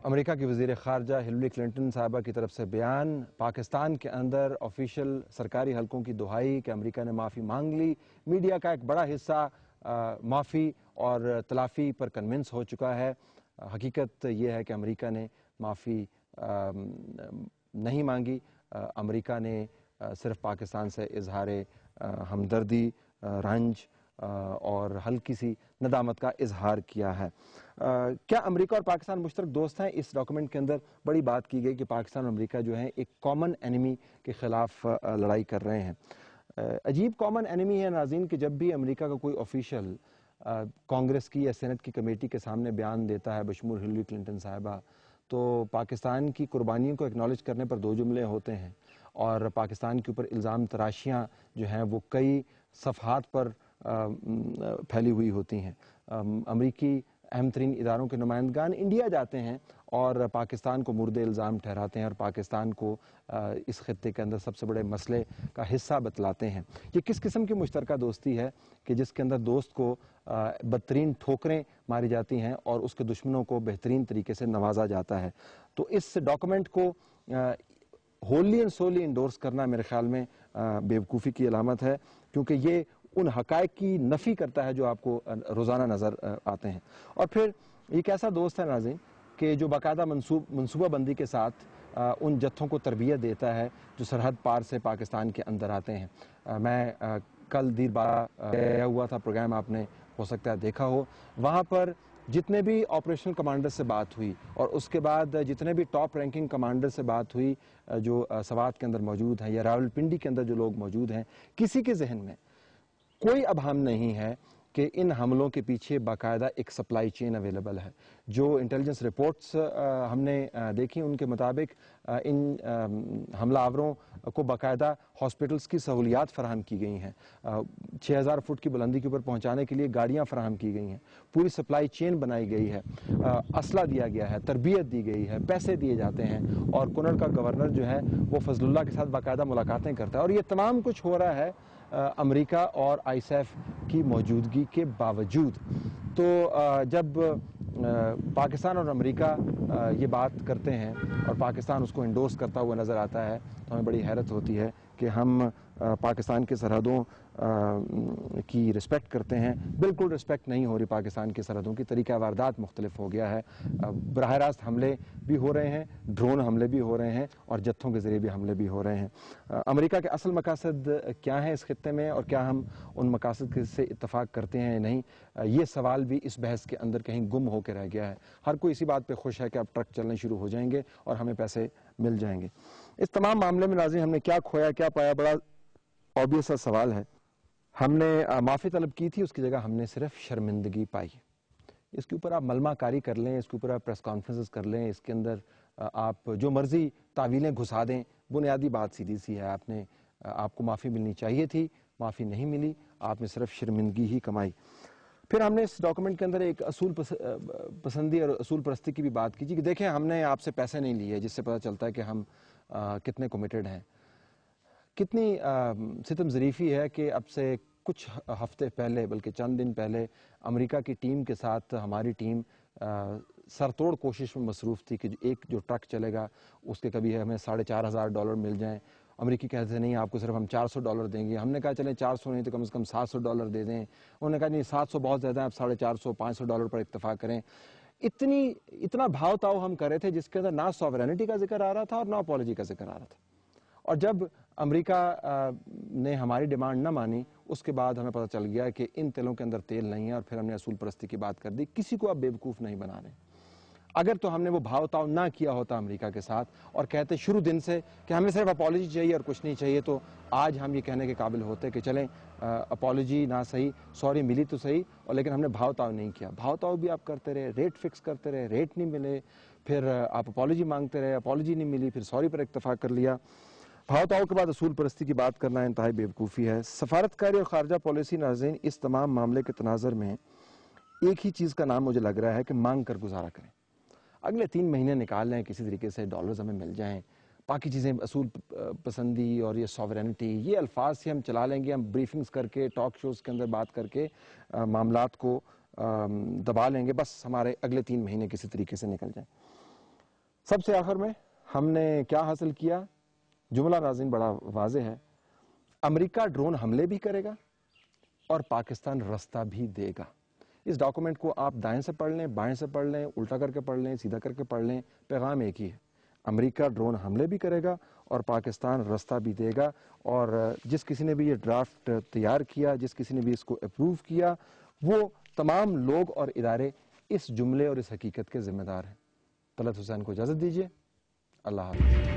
امریکہ کی وزیر خارجہ ہلری کلنٹن صاحبہ کی طرف سے بیان، پاکستان کے اندر آفیشیل سرکاری حلقوں کی دہائی کہ امریکہ نے معافی مانگ لی۔ میڈیا کا ایک بڑا حصہ معافی اور تلافی پر کنونس ہو چکا ہے۔ حقیقت یہ ہے کہ امریکہ نے معافی نہیں مانگی، امریکہ نے صرف پاکستان سے اظہار ہمدردی، رنج اور ہلکی سی ندامت کا اظہار کیا ہے۔ کیا امریکہ اور پاکستان مشترک دوست ہیں؟ اس ڈاکومنٹ کے اندر بڑی بات کی گئی کہ پاکستان اور امریکہ جو ہیں ایک کامن اینیمی کے خلاف لڑائی کر رہے ہیں۔ عجیب کامن اینیمی ہے ناظرین کہ جب بھی امریکہ کا کوئی آفیشیل کانگریس کی یا سینٹ کی کمیٹی کے سامنے بیان دیتا ہے بشمول ہلری کلنٹن صاحبہ، تو پاکستان کی قربانیوں کو اکنالج کرنے پر دو جملے ہوتے ہیں اور پاکستان کے اوپر الزام تراشیاں جو ہیں وہ کئی صفحات پر پھیلی ہوئی ہوتی ہیں۔ امریکی اہم ترین اداروں کے نمائندگان انڈیا جاتے ہیں اور پاکستان کو مورد الزام ٹھہراتے ہیں اور پاکستان کو اس خطے کے اندر سب سے بڑے مسئلے کا حصہ بتلاتے ہیں۔ یہ کس قسم کی مشترکہ دوستی ہے کہ جس کے اندر دوست کو بدترین ٹھوکریں ماری جاتی ہیں اور اس کے دشمنوں کو بہترین طریقے سے نوازا جاتا ہے؟ تو اس ڈاکومنٹ کو ہوللی اینڈ سولی انڈورس کرنا میرے خیال میں بیوقوفی کی علامت ہے، کیونکہ یہ ان حقائق کی نفی کرتا ہے جو آپ کو روزانہ نظر آتے ہیں۔ اور پھر یہ کیسا دوست ہے ناظرین کہ جو باقاعدہ منصوبہ بندی کے ساتھ ان جتھوں کو تربیت دیتا ہے جو سرحد پار سے پاکستان کے اندر آتے ہیں۔ میں کل دیر بارہ گیا ہوا تھا، پروگرام آپ نے ہو سکتا ہے دیکھا ہو، وہاں پر جتنے بھی آپریشنل کمانڈر سے بات ہوئی اور اس کے بعد جتنے بھی ٹاپ رینکنگ کمانڈر سے بات ہوئی جو سوات کے اندر موجود ہیں یا راولپنڈی کے اندر جو لوگ موجود ہیں، کسی کے ذہن میں کوئی ابہام نہیں ہے کہ ان حملوں کے پیچھے باقاعدہ ایک سپلائی چین اویلیبل ہے۔ جو انٹیلیجنس رپورٹس ہم نے دیکھی ان کے مطابق ان حملہ آوروں کو باقاعدہ ہاسپٹلز کی سہولیات فراہم کی گئی ہیں، 6000 فٹ کی بلندی کے اوپر پہنچانے کے لیے گاڑیاں فراہم کی گئی ہیں، پوری سپلائی چین بنائی گئی ہے، اسلحہ دیا گیا ہے، تربیت دی گئی ہے، پیسے دیے جاتے ہیں، اور کنڑ کا گورنر جو ہے وہ فضل اللہ کے ساتھ باقاعدہ ملاقاتیں کرتا ہے، اور یہ تمام کچھ ہو رہا ہے امریکہ اور آئی ایس ایف کی موجودگی کے باوجود۔ تو جب پاکستان اور امریکہ یہ بات کرتے ہیں اور پاکستان اس کو انڈورس کرتا ہوا نظر آتا ہے تو ہمیں بڑی حیرت ہوتی ہے کہ ہم پاکستان کے سرحدوں کی رسپیکٹ کرتے ہیں، بالکل رسپیکٹ نہیں ہو رہی پاکستان کی سرحدوں کی، طریقہ واردات مختلف ہو گیا ہے، براہ راست حملے بھی ہو رہے ہیں، ڈرون حملے بھی ہو رہے ہیں اور جتھوں کے ذریعے بھی حملے بھی ہو رہے ہیں۔ امریکہ کے اصل مقاصد کیا ہیں اس خطے میں اور کیا ہم ان مقاصد سے اتفاق کرتے ہیں یا نہیں، یہ سوال بھی اس بحث کے اندر کہیں گم ہو کے رہ گیا ہے۔ ہر کوئی اسی بات پہ خوش ہے کہ اب ٹرک چلنے شروع ہو جائیں گے اور ہمیں پیسے مل جائیں گے۔ اس تمام معاملے میں ناظرین ہم نے کیا کھویا کیا پایا؟ بڑا آبویس سا سوال ہے۔ ہم نے معافی طلب کی تھی، اس کی جگہ ہم نے صرف شرمندگی پائی۔ اس کے اوپر آپ ملمہ کاری کر لیں، اس کے اوپر آپ پریس کانفرنسز کر لیں، اس کے اندر آپ جو مرضی تعویلیں گھسا دیں، بنیادی بات سیدھی سی ہے، آپ کو معافی ملنی چاہیے تھی، معافی نہیں ملی، آپ نے صرف شرمندگی ہی کمائی۔ پھر ہم نے اس ڈاکومنٹ کے اندر ایک اصول پسندی اور اصول پرستی کی بھی بات کی کہ دیکھیں ہم نے آپ سے پیسے نہیں لیے، جس سے پتہ چلتا ہے کہ ہم کتنے کمیٹڈ ہیں۔ کتنی ستم ظریفی ہے کہ اب سے کچھ ہفتے پہلے بلکہ چند دن پہلے امریکہ کی ٹیم کے ساتھ ہماری ٹیم سرتوڑ کوشش میں مصروف تھی کہ ایک جو ٹرک چلے گا اس کے کبھی ہمیں $4,500 مل جائیں۔ امریکی کہتے ہیں نہیں، آپ کو صرف ہم $400 دیں گے۔ ہم نے کہا چلیں 400 نہیں تو کم سے کم $700 دے دیں۔ انہوں نے کہا نہیں 700 بہت زیادہ ہے، آپ $450 $500 پر اتفاق کریں۔ اتنا بھاؤ تاؤ ہم کر رہے تھے جس کے اندر نہ سوورینٹی کا ذکر آ رہا تھا اور نہ اپالوجی کا ذکر آ رہا تھا، اور جب امریکہ نے ہماری ڈیمانڈ نہ مانی اس کے بعد ہمیں پتہ چل گیا کہ ان تیلوں کے اندر تیل نہیں ہے، اور پھر ہم نے اصول پرستی کی بات کر دی۔ کسی کو آپ بیوقوف نہیں بنا رہے۔ اگر تو ہم نے وہ بھاؤ تاؤ نہ کیا ہوتا امریکہ کے ساتھ اور کہتے شروع دن سے کہ ہمیں صرف اپالوجی چاہیے اور کچھ نہیں چاہیے، تو آج ہم یہ کہنے کے قابل ہوتے کہ چلیں اپالوجی نہ صحیح، سوری ملی تو صحیح، اور لیکن ہم نے بھاؤ تاؤ نہیں کیا۔ بھاؤ تاؤ بھی آپ کرتے رہے، ریٹ فکس کرتے رہے، ریٹ نہیں ملے، پھر آپ اپالوجی مانگتے رہے، اپالوجی نہیں ملی، پھر سوری پر اتفاق کر لیا۔ بھاؤ تاؤ کے بعد اصول پرستی کی بات کرنا انتہائی بیوقوفی ہے۔ سفارتکاری اور خارجہ پالیسی ناظرین اس تمام معاملے کے تناظر میں ایک ہی چیز کا نام مجھے لگ رہا ہے کہ مانگ کر گزارا کریں۔ اگلے 3 مہینے نکال لیں، کسی طریقے سے ڈالرز ہمیں مل جائیں، باقی چیزیں اصول پسندی اور یہ سوورینٹی، یہ الفاظ سے ہم چلا لیں گے، ہم بریفنگز کر کے ٹاک شوز کے اندر بات کر کے معاملات کو دبا لیں گے، بس ہمارے اگلے 3 مہینے کسی طریقے سے نکل جائیں۔ سب سے آخر میں ہم نے کیا حاصل کیا؟ جملہ ناظرین بڑا واضح ہے، امریکہ ڈرون حملے بھی کرے گا اور پاکستان رستہ بھی دے گا۔ اس ڈاکومنٹ کو آپ دائیں سے پڑھ لیں، بائیں سے پڑھ لیں، الٹا کر کے پڑھ لیں، سیدھا کر کے پڑھ لیں، پیغام ایک ہی ہے، امریکہ ڈرون حملے بھی کرے گا اور پاکستان رستہ بھی دے گا۔ اور جس کسی نے بھی یہ ڈرافٹ تیار کیا، جس کسی نے بھی اس کو اپروو کیا، وہ تمام لوگ اور ادارے اس جملے اور اس حقیقت کے ذمہ دار ہیں۔ طلعت حسین کو اجازت دیجیے، اللہ حافظ۔